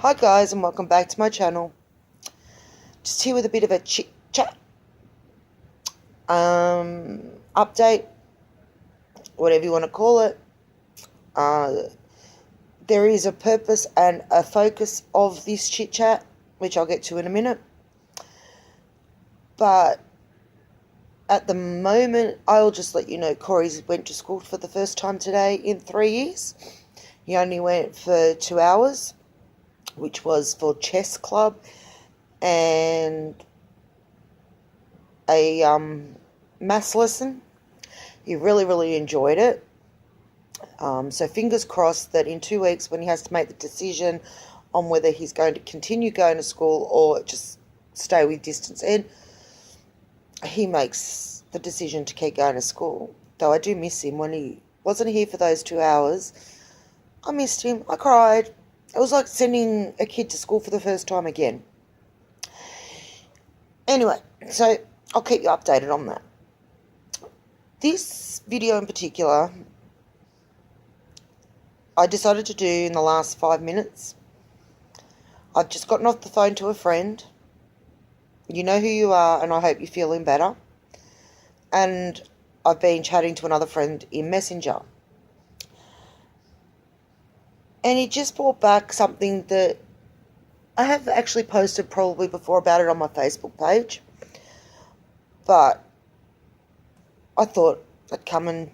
Hi guys, and welcome back to my channel. Just here with a bit of a chit-chat update, whatever you want to call it. There is a purpose and a focus of this chit-chat, which I'll get to in a minute. But at the moment, I'll just let you know Corey went to school for the first time today in 3 years. He only went for 2 hours, which was for chess club and a maths lesson. He really enjoyed it. So fingers crossed that in 2 weeks, when he has to make the decision on whether he's going to continue going to school or just stay with distance ed, he makes the decision to keep going to school. Though I do miss him. When he wasn't here for those 2 hours, I missed him. I cried. It was like sending a kid to school for the first time again. Anyway, so I'll keep you updated on that. This video in particular, I decided to do in the last 5 minutes. I've just gotten off the phone to a friend. You know who you are, and I hope you're feeling better. And I've been chatting to another friend in Messenger. And he just brought back something that I have actually posted probably before about it on my Facebook page. But I thought I'd come and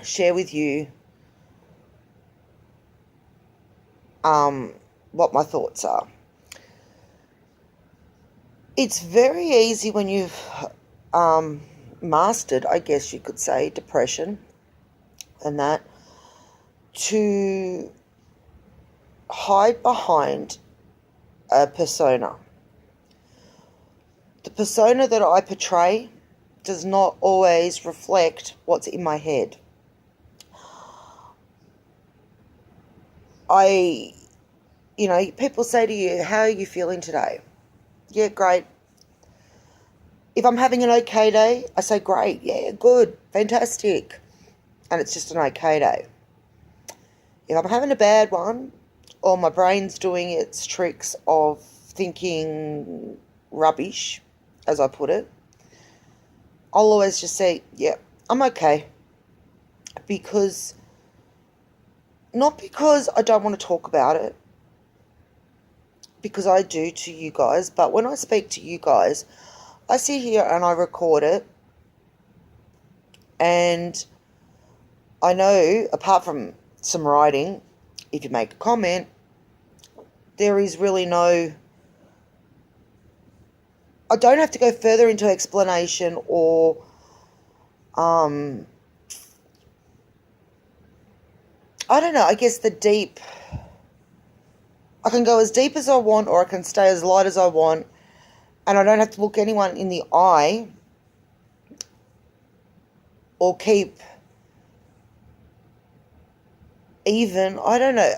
share with you what my thoughts are. It's very easy when you've mastered, I guess you could say, depression and that, to hide behind a persona. The persona that I portray does not always reflect what's in my head. People say to you, how are you feeling today? Yeah, great. If I'm having an okay day, I say, great, yeah, good, fantastic. And it's just an okay day. If I'm having a bad one, or my brain's doing its tricks of thinking rubbish, as I put it, I'll always just say, yeah, I'm okay. Not because I don't want to talk about it, because I do to you guys, but when I speak to you guys, I sit here and I record it, and I know, apart from some writing, if you make a comment, there is really no... I don't have to go further into explanation or I don't know, I guess I can go as deep as I want, or I can stay as light as I want, and I don't have to look anyone in the eye or keep even, I don't know,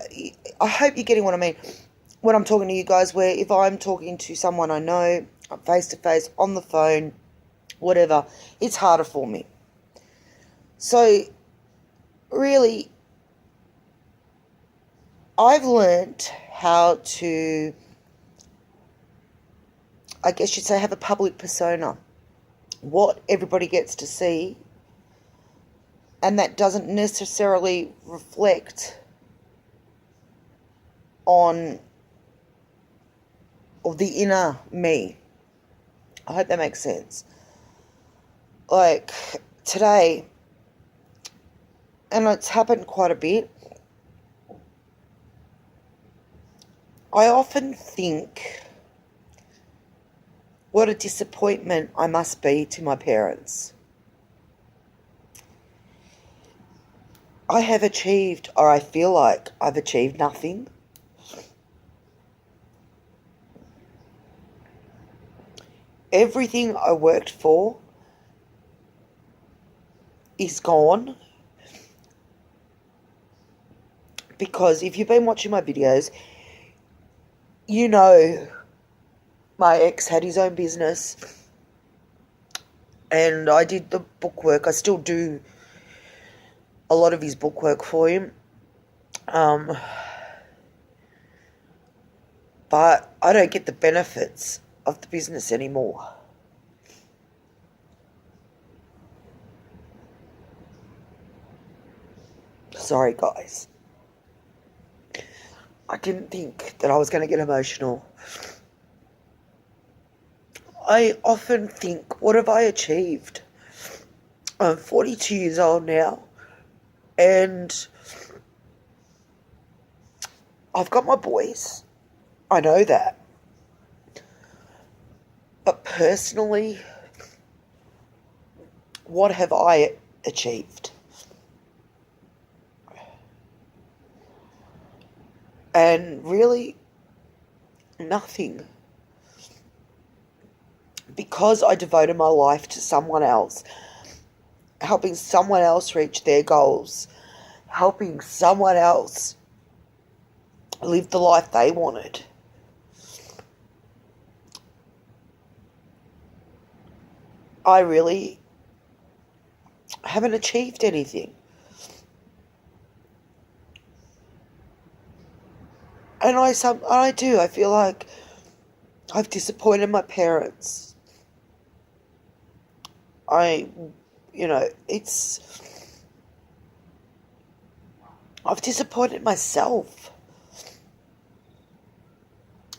I hope you're getting what I mean when I'm talking to you guys, where if I'm talking to someone I know, face to face, on the phone, whatever, it's harder for me. So, really, I've learnt how to, I guess you'd say, have a public persona. What everybody gets to see, and that doesn't necessarily reflect on the inner me. I hope that makes sense. Like today, and it's happened quite a bit, I often think what a disappointment I must be to my parents. I have achieved, or I feel like I've achieved, nothing. Everything I worked for is gone. Because if you've been watching my videos, you know my ex had his own business, and I did the bookwork. I still do a lot of his bookwork for him. but I don't get the benefits of the business anymore. Sorry, guys. I didn't think that I was going to get emotional. I often think, what have I achieved? I'm 42 years old now, and I've got my boys. I know that. But personally, what have I achieved? And really, nothing. Because I devoted my life to someone else, helping someone else reach their goals, helping someone else live the life they wanted. I really haven't achieved anything. And I do. I feel like I've disappointed my parents. I've disappointed myself.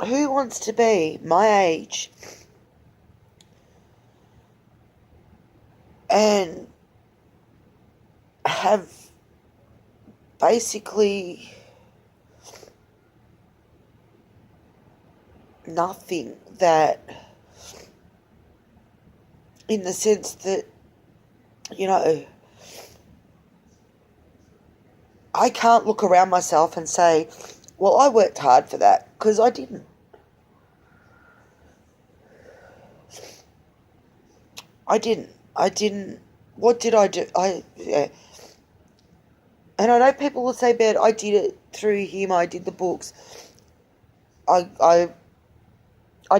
Who wants to be my age and have basically nothing that, in the sense that, I can't look around myself and say, well, I worked hard for that, because I didn't. I didn't. What did I do? Yeah. And I know people will say, "Bad, I did it through him. I did the books. I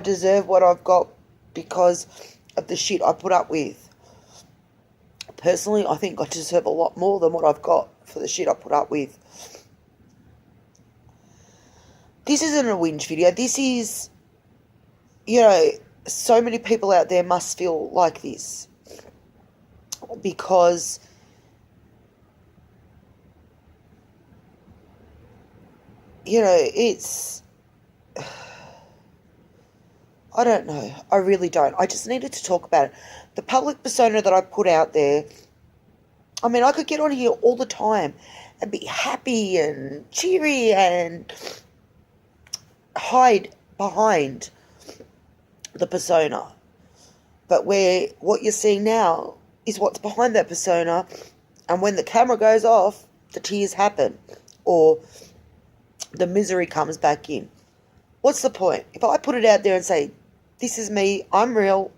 deserve what I've got because of the shit I put up with." Personally, I think I deserve a lot more than what I've got for the shit I put up with. This isn't a whinge video. This is, so many people out there must feel like this. Because it's, I don't know. I really don't. I just needed to talk about it. The public persona that I put out there, I mean, I could get on here all the time and be happy and cheery and hide behind the persona. But what you're seeing now is what's behind that persona, and when the camera goes off, the tears happen, or the misery comes back in. What's the point? If I put it out there and say, this is me, I'm real,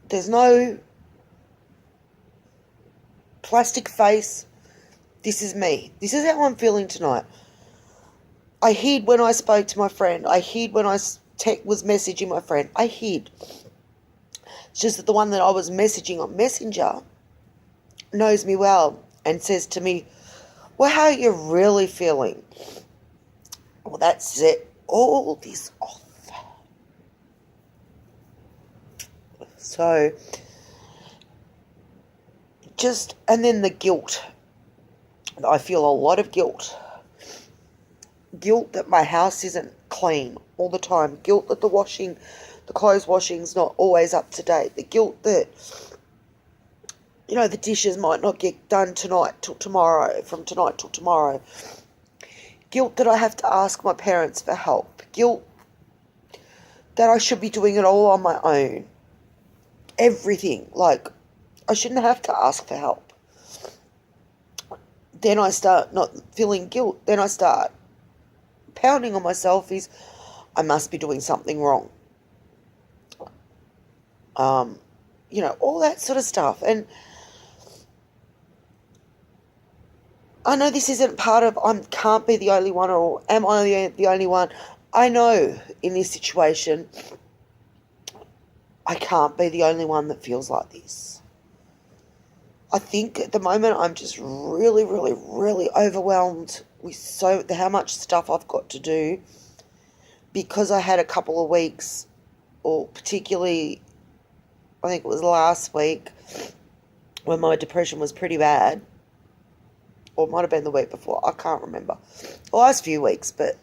there's no plastic face, this is me. This is how I'm feeling tonight. I hid when I spoke to my friend. I hid when I was messaging my friend. I hid. It's just that the one that I was messaging on Messenger knows me well and says to me, well, how are you really feeling? Well, that set all this off. So, and then the guilt. I feel a lot of guilt. Guilt that my house isn't clean all the time. Guilt that the clothes washing's not always up to date. The guilt that, the dishes might not get done from tonight till tomorrow. Guilt that I have to ask my parents for help. Guilt that I should be doing it all on my own. Everything. Like, I shouldn't have to ask for help. Then I start not feeling guilt. Then I start pounding on myself I must be doing something wrong. All that sort of stuff. And I know this isn't part of, I can't be the only one, or am I the only one? I know in this situation, I can't be the only one that feels like this. I think at the moment I'm just really, really, really overwhelmed with how much stuff I've got to do, because I had a couple of weeks, or particularly I think it was last week, when my depression was pretty bad, or it might have been the week before, I can't remember. The last few weeks, but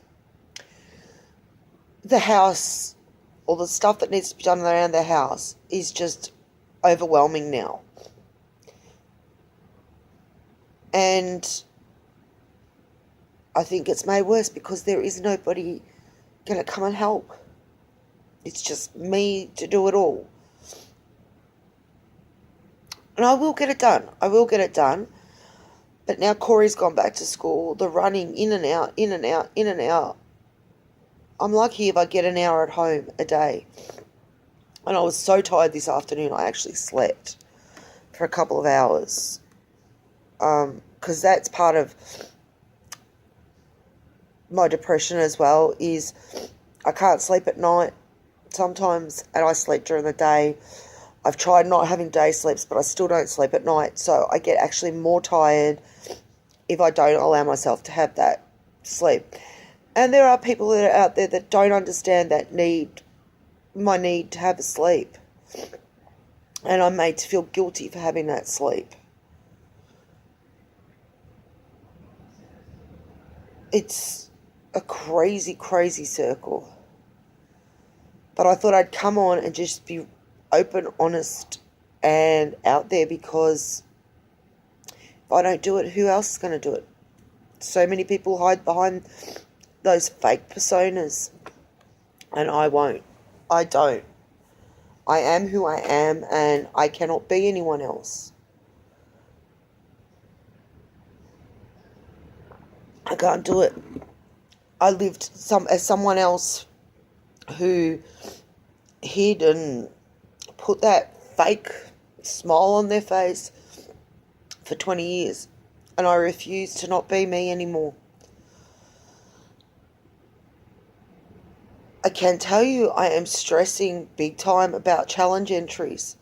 the house, or the stuff that needs to be done around the house, is just overwhelming now. And I think it's made worse because there is nobody going to come and help. It's just me to do it all. And I will get it done. I will get it done. But now Corey's gone back to school. The running in and out, in and out, in and out. I'm lucky if I get an hour at home a day. And I was so tired this afternoon, I actually slept for a couple of hours. Because that's part of my depression as well, is I can't sleep at night sometimes, and I sleep during the day. I've tried not having day sleeps, but I still don't sleep at night, so I get actually more tired if I don't allow myself to have that sleep. And there are people that are out there that don't understand my need to have a sleep. And I'm made to feel guilty for having that sleep. It's a crazy, crazy circle. But I thought I'd come on and just be open, honest, and out there, because if I don't do it, who else is going to do it? So many people hide behind those fake personas, and I won't. I don't. I am who I am, and I cannot be anyone else. I can't do it. I lived as someone else who hid and put that fake smile on their face for 20 years, and I refuse to not be me anymore. I can tell you I am stressing big time about challenge entries.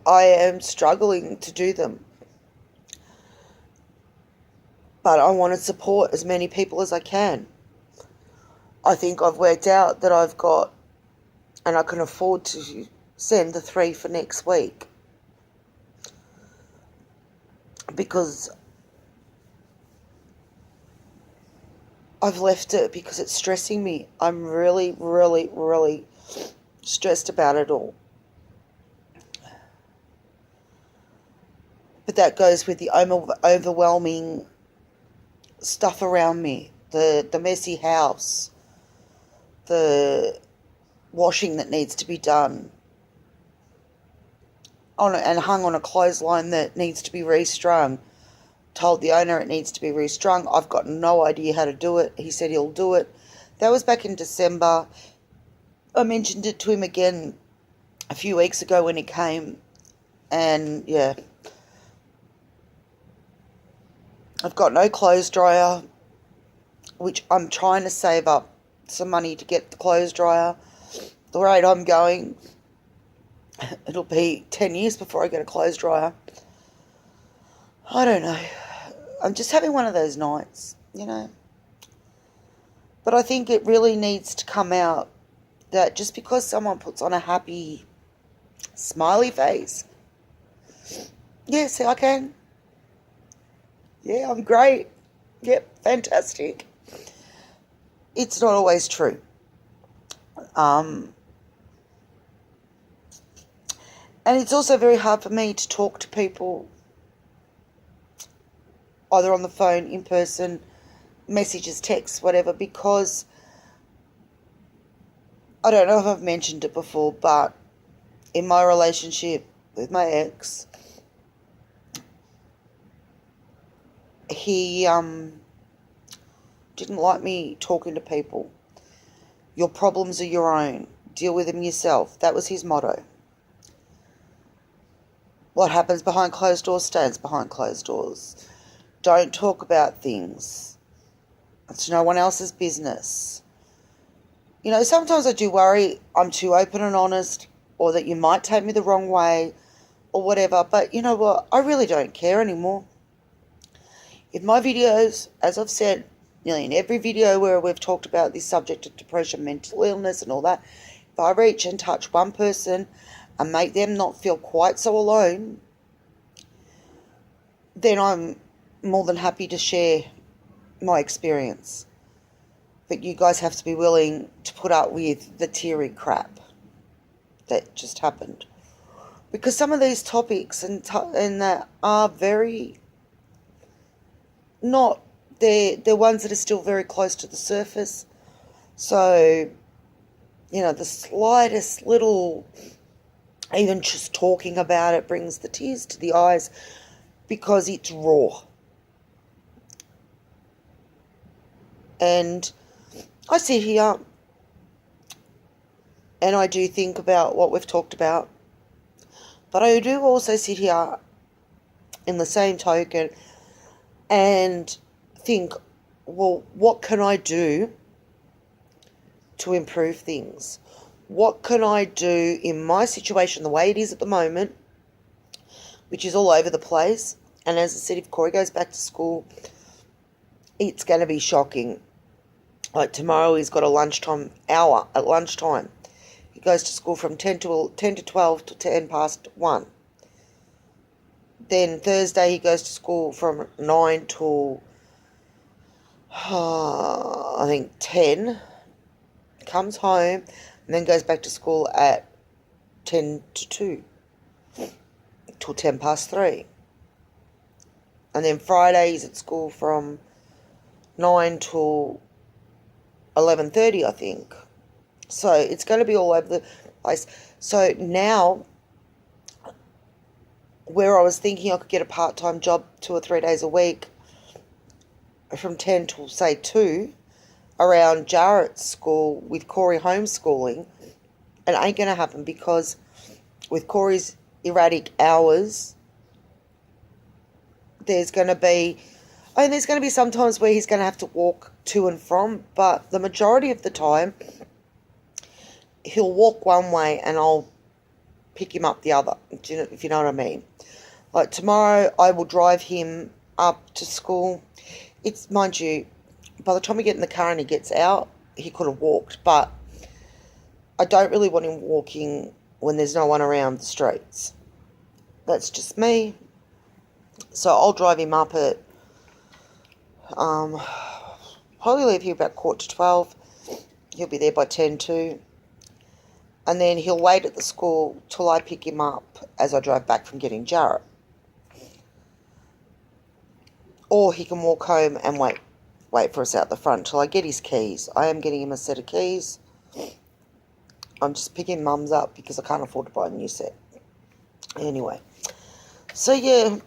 I am struggling to do them. But I want to support as many people as I can. I think I've worked out that I've got, and I can afford to send the 3 for next week. Because I've left it because it's stressing me. I'm really, really, really stressed about it all. But that goes with the overwhelming stuff around me. The messy house. The washing that needs to be done. And hung on a clothesline that needs to be restrung. Told the owner it needs to be restrung. I've got no idea how to do it. He said he'll do it. That was back in December. I mentioned it to him again a few weeks ago when he came. And yeah, I've got no clothes dryer, which I'm trying to save up some money to get the clothes dryer. The rate I'm going, it'll be 10 years before I get a clothes dryer. I don't know. I'm just having one of those nights, you know. But I think it really needs to come out that just because someone puts on a happy, smiley face, yeah, see, I can. Yeah, I'm great. Yep, fantastic. It's not always true. And it's also very hard for me to talk to people either on the phone, in person, messages, texts, whatever, because I don't know if I've mentioned it before, but in my relationship with my ex, he didn't like me talking to people. Your problems are your own. Deal with them yourself. That was his motto. What happens behind closed doors stays behind closed doors. Don't talk about things. It's no one else's business. You know, sometimes I do worry I'm too open and honest, or that you might take me the wrong way, or whatever. But you know what? I really don't care anymore. If my videos, as I've said, nearly in every video where we've talked about this subject of depression, mental illness and all that, if I reach and touch one person and make them not feel quite so alone, then I'm more than happy to share my experience. But you guys have to be willing to put up with the teary crap that just happened. Because some of these topics and that are very not, they're ones that are still very close to the surface. So, the slightest little, even just talking about it brings the tears to the eyes because it's raw. And I sit here and I do think about what we've talked about, but I do also sit here in the same token and think, well, what can I do to improve things? What can I do in my situation, the way it is at the moment, which is all over the place? And as I said, if Corey goes back to school, it's going to be shocking. Like tomorrow he's got a lunchtime hour at lunchtime. He goes to school from 10 to 12 to 10 past 1. Then Thursday he goes to school from 9 till, I think, 10. Comes home and then goes back to school at 10 to 2 till 10 past 3. And then Friday he's at school from 9 till 11:30, I think. So it's going to be all over the place. So now, where I was thinking I could get a part-time job 2 or 3 days a week from 10 till, say, 2 around Jarrett's school with Corey homeschooling, it ain't going to happen because with Corey's erratic hours, there's going to be some times where he's going to have to walk to and from, but the majority of the time, he'll walk one way and I'll pick him up the other, if you know what I mean. Like tomorrow, I will drive him up to school. It's, mind you, by the time we get in the car and he gets out, he could have walked, but I don't really want him walking when there's no one around the streets. That's just me. So I'll drive him up at, probably leave here about 11:45. He'll be there by 10 to. And then he'll wait at the school till I pick him up as I drive back from getting Jarrett. Or he can walk home and wait for us out the front till I get his keys. I am getting him a set of keys. I'm just picking Mum's up because I can't afford to buy a new set. Anyway. So yeah,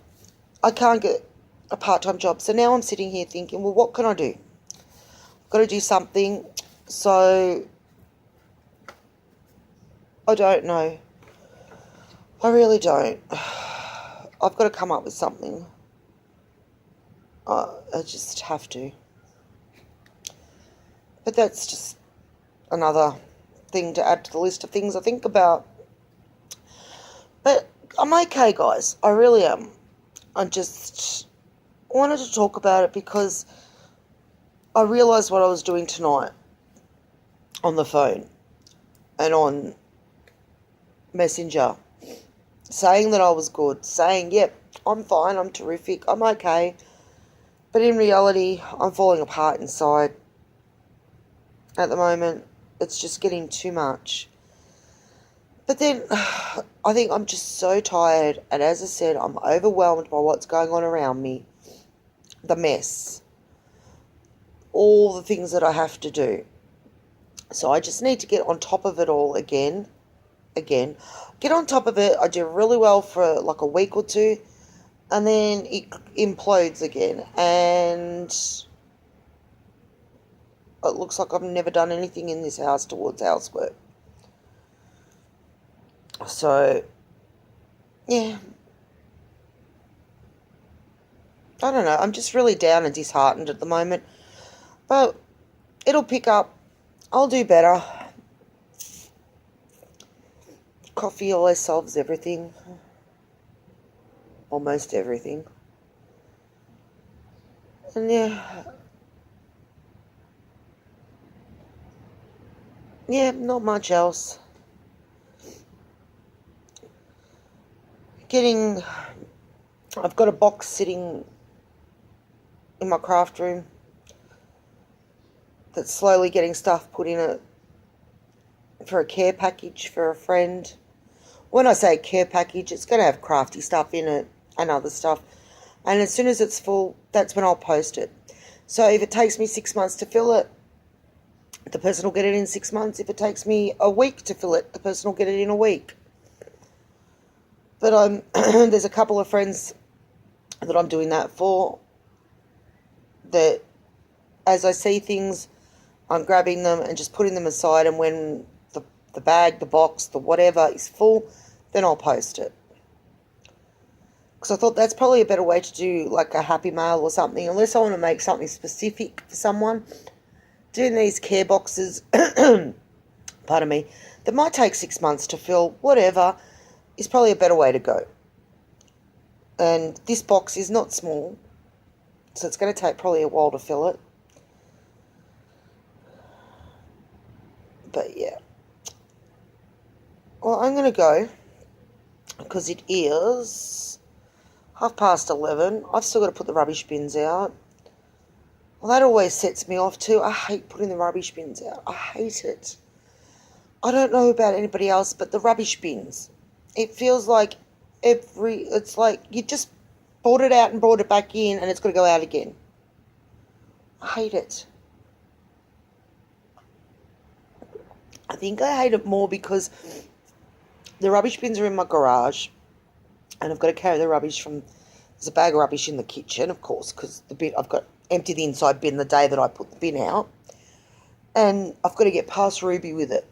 I can't get a part-time job. So now I'm sitting here thinking, well, what can I do? I've got to do something. So I don't know. I really don't. I've got to come up with something. I just have to. But that's just another thing to add to the list of things I think about. But I'm okay, guys. I really am. I just wanted to talk about it because I realised what I was doing tonight on the phone and on Messenger, saying that I was good, saying, yep, I'm fine, I'm terrific, I'm okay. But in reality, I'm falling apart inside at the moment. It's just getting too much. But then I think I'm just so tired. And as I said, I'm overwhelmed by what's going on around me. The mess. All the things that I have to do. So I just need to get on top of it all again. Get on top of it. I do really well for like a week or two. And then it implodes again. And it looks like I've never done anything in this house towards housework. So, yeah. I don't know. I'm just really down and disheartened at the moment. But it'll pick up. I'll do better. Coffee always solves everything. Almost everything. And yeah, not much else. I've got a box sitting in my craft room that's slowly getting stuff put in it for a care package for a friend. When I say care package, it's going to have crafty stuff in it and other stuff. And as soon as it's full, that's when I'll post it. So if it takes me 6 months to fill it, the person will get it in 6 months. If it takes me a week to fill it, the person will get it in a week. But there's a couple of friends that I'm doing that for, that as I see things, I'm grabbing them and just putting them aside, and when the bag, the box, the whatever is full, then I'll post it. Because I thought that's probably a better way to do like a happy mail or something, unless I want to make something specific for someone. Doing these care boxes, pardon me, that might take 6 months to fill, whatever, is probably a better way to go. And this box is not small, so it's going to take probably a while to fill it. But yeah. Well, I'm going to go, because it is 11:30. I've still got to put the rubbish bins out. Well, that always sets me off too. I hate putting the rubbish bins out. I hate it. I don't know about anybody else, but the rubbish bins, it feels like it's like you just brought it out and brought it back in and it's got to go out again. I hate it. I think I hate it more because the rubbish bins are in my garage and I've got to carry the rubbish there's a bag of rubbish in the kitchen, of course, because I've got empty the inside bin the day that I put the bin out, and I've got to get past Ruby with it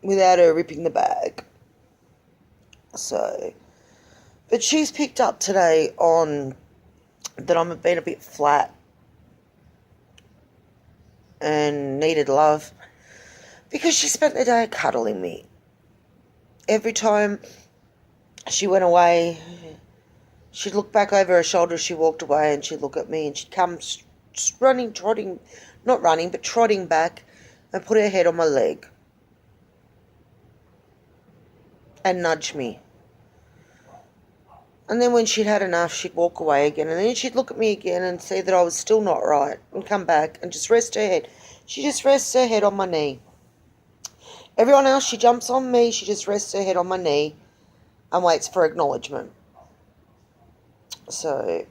without her ripping the bag. So, but she's picked up today on that I'm being a bit flat and needed love, because she spent the day cuddling me. Every time she went away, she'd look back over her shoulder as she walked away, and she'd look at me, and she'd come trotting back and put her head on my leg and nudge me. And then when she'd had enough, she'd walk away again, and then she'd look at me again and see that I was still not right and come back and just rest her head. She just rests her head on my knee. Everyone else, she jumps on me, she just rests her head on my knee and waits for acknowledgement. So,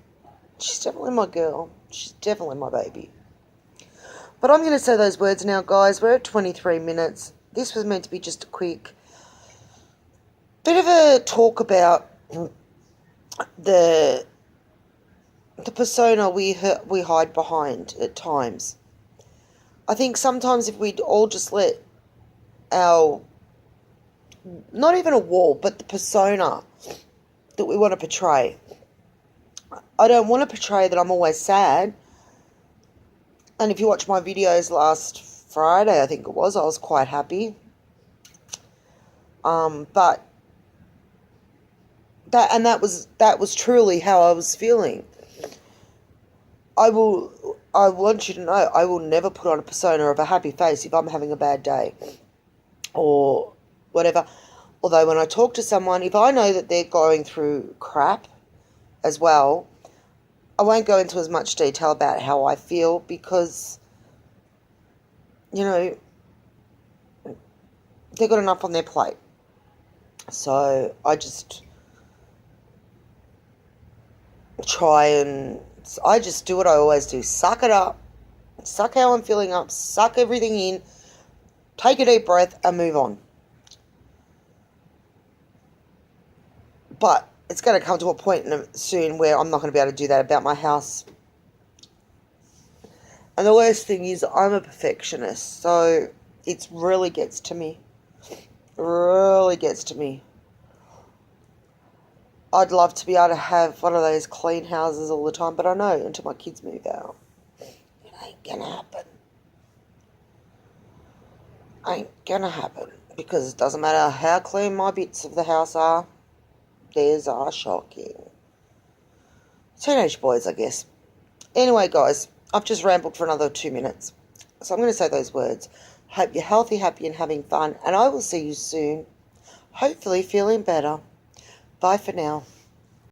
she's definitely my girl. She's definitely my baby. But I'm going to say those words now, guys. We're at 23 minutes. This was meant to be just a quick bit of a talk about the persona we hide behind at times. I think sometimes if we'd all just let our, not even a wall, but the persona that we want to portray. I don't want to portray that I'm always sad. And if you watch my videos last Friday, I think it was, I was quite happy. But that was truly how I was feeling. I want you to know, I will never put on a persona of a happy face if I'm having a bad day or whatever. Although when I talk to someone, if I know that they're going through crap as well, I won't go into as much detail about how I feel, because, you know, they've got enough on their plate. So I just I just do what I always do. Suck it up. Suck how I'm feeling up. Suck everything in. Take a deep breath and move on. But it's going to come to a point soon where I'm not going to be able to do that about my house. And the worst thing is I'm a perfectionist, so it really gets to me. Really gets to me. I'd love to be able to have one of those clean houses all the time, but I know until my kids move out, it ain't going to happen. Ain't going to happen, because it doesn't matter how clean my bits of the house are, theirs are shocking. Teenage boys, I guess. Anyway, guys, I've just rambled for another 2 minutes. So I'm going to say those words. Hope you're healthy, happy, and having fun. And I will see you soon. Hopefully feeling better. Bye for now.